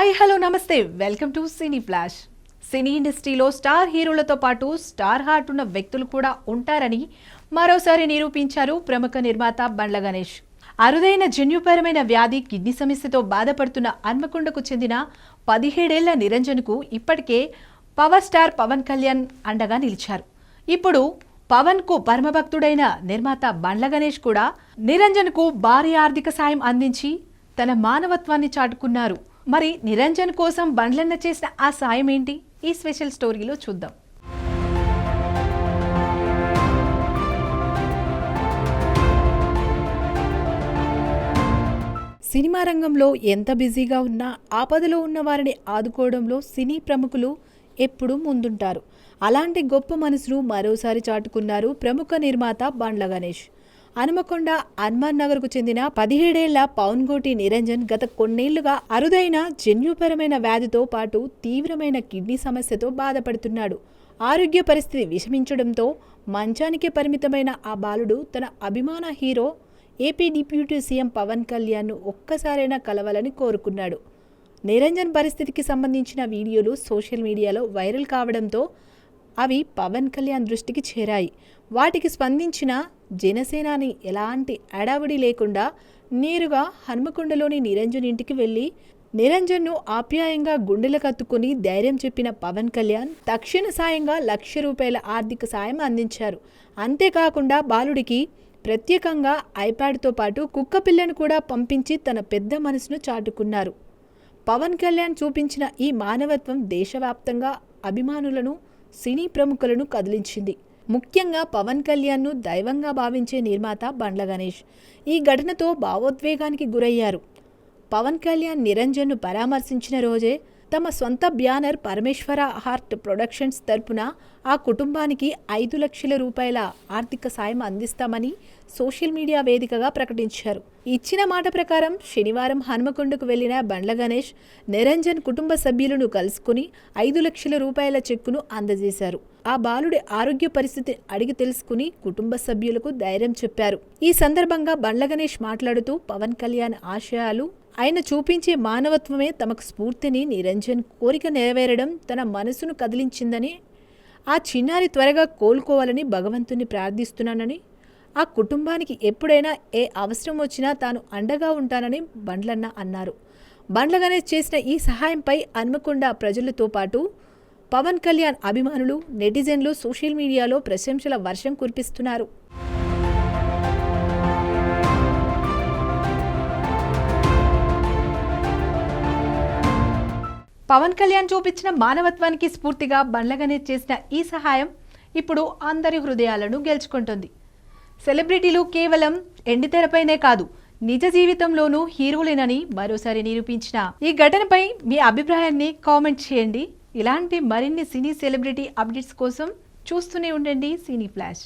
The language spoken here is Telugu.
హాయ్ హలో నమస్తే వెల్కమ్ టు సినీ ఫ్లాష్. సినీ ఇండస్ట్రీలో స్టార్ హీరోలతో పాటు స్టార్ హార్ట్ ఉన్న వ్యక్తులు కూడా ఉంటారని మరోసారి నిరూపించారు ప్రముఖ నిర్మాత బండ్ల గణేష్. అరుదైన జన్యుపరమైన వ్యాధి కిడ్నీ సమస్యతో బాధపడుతున్న హన్మకొండకు చెందిన 17 ఏళ్ల నిరంజన్కు ఇప్పటికే పవర్ స్టార్ పవన్ కళ్యాణ్ అండగా నిలిచారు. ఇప్పుడు పవన్ కు పరమభక్తుడైన నిర్మాత బండ్ల గణేష్ కూడా నిరంజన్కు భారీ ఆర్థిక సాయం అందించి తన మానవత్వాన్ని చాటుకున్నారు. మరి నిరంజన్ కోసం బండ్లన్న చేసిన ఆ సాయం ఏంటి? ఈ స్పెషల్ స్టోరీలో చూద్దాం. సినిమా రంగంలో ఎంత బిజీగా ఉన్నా ఆపదలో ఉన్న వారిని ఆదుకోవడంలో సినీ ప్రముఖులు ఎప్పుడూ ముందుంటారు. అలాంటి గొప్ప మనసును మరోసారి చాటుకున్నారు ప్రముఖ నిర్మాత బండ్ల గణేష్. హనుమకొండ హనుమాన్ నగర్కు చెందిన 17 ఏళ్ల పవన్గోటి నిరంజన్ గత కొన్నేళ్లుగా అరుదైన జన్యుపరమైన వ్యాధితో పాటు తీవ్రమైన కిడ్నీ సమస్యతో బాధపడుతున్నాడు. ఆరోగ్య పరిస్థితి విషమించడంతో మంచానికే పరిమితమైన ఆ బాలుడు తన అభిమాన hero AP deputy CM Pawan కళ్యాణ్ను ఒక్కసారైనా కలవాలని కోరుకున్నాడు. నిరంజన్ పరిస్థితికి సంబంధించిన వీడియోలు సోషల్ మీడియాలో వైరల్ కావడంతో అవి పవన్ కళ్యాణ్ దృష్టికి చేరాయి. వాటికి స్పందించిన జనసేనాని ఎలాంటి అడావిడి లేకుండా నేరుగా హన్మకొండలోని నిరంజన్ ఇంటికి వెళ్లి నిరంజన్ను ఆప్యాయంగా గుండెలకు హత్తుకుని ధైర్యం చెప్పిన పవన్ కళ్యాణ్ తక్షణ సాయంగా ₹1,00,000 ఆర్థిక సాయం అందించారు. అంతేకాకుండా బాలుడికి ప్రత్యేకంగా ఐప్యాడ్తో పాటు కుక్క పిల్లను కూడా పంపించి తన పెద్ద మనసును చాటుకున్నారు. పవన్ కళ్యాణ్ చూపించిన ఈ మానవత్వం దేశవ్యాప్తంగా అభిమానులను సినీ ప్రముఖులను కదిలించింది. ముఖ్యంగా పవన్ కళ్యాణ్ను దైవంగా భావించే నిర్మాత బండ్ల గణేష్ ఈ ఘటనతో భావోద్వేగానికి గురయ్యారు. పవన్ కళ్యాణ్ నిరంజన్ను పరామర్శించిన రోజే తమ సొంత బ్యానర్ పరమేశ్వర హార్ట్ ప్రొడక్షన్స్ తరపున ఆ కుటుంబానికి ₹5,00,000 ఆర్థిక సాయం అందిస్తామని సోషల్ మీడియా వేదికగా ప్రకటించారు. ఇచ్చిన మాట ప్రకారం శనివారం హన్మకొండకు వెళ్లిన బండ్ల గణేష్ నిరంజన్ కుటుంబ సభ్యులను కలుసుకుని ₹5,00,000 చెక్కును అందజేశారు. ఆ బాలుడి ఆరోగ్య పరిస్థితి అడిగి తెలుసుకుని కుటుంబ సభ్యులకు ధైర్యం చెప్పారు. ఈ సందర్భంగా బండ్ల గణేష్ మాట్లాడుతూ పవన్ కళ్యాణ్ ఆశయాలు ఆయన చూపించే మానవత్వమే తమకు స్ఫూర్తిని, నిరంజన్ కోరిక నెరవేరడం తన మనసును కదిలించిందని, ఆ చిన్నారి త్వరగా కోలుకోవాలని భగవంతుని ప్రార్థిస్తున్నానని, ఆ కుటుంబానికి ఎప్పుడైనా ఏ అవసరం వచ్చినా తాను అండగా ఉంటానని బండ్లన్న అన్నారు. బండ్ల గణేష్ చేసిన ఈ సహాయంపై హన్మకొండ ప్రజలతో పాటు పవన్ కళ్యాణ్ అభిమానులు, నెటిజన్లు సోషల్ మీడియాలో ప్రశంసల వర్షం కురిపిస్తున్నారు. పవన్ కళ్యాణ్ చూపించిన మానవత్వానికి స్ఫూర్తిగా బండ్ల గణేష్ చేసిన ఈ సహాయం ఇప్పుడు అందరి హృదయాలను గెలుచుకుంటుంది. సెలబ్రిటీలు కేవలం ఎండితెరపైనే కాదు, నిజ జీవితంలోనూ హీరోలేనని మరోసారి నిరూపించిన ఈ ఘటనపై మీ అభిప్రాయాన్ని కామెంట్ చేయండి. ఇలాంటి మరిన్ని సినీ సెలబ్రిటీ అప్డేట్స్ కోసం చూస్తూనే ఉండండి సినీ ఫ్లాష్.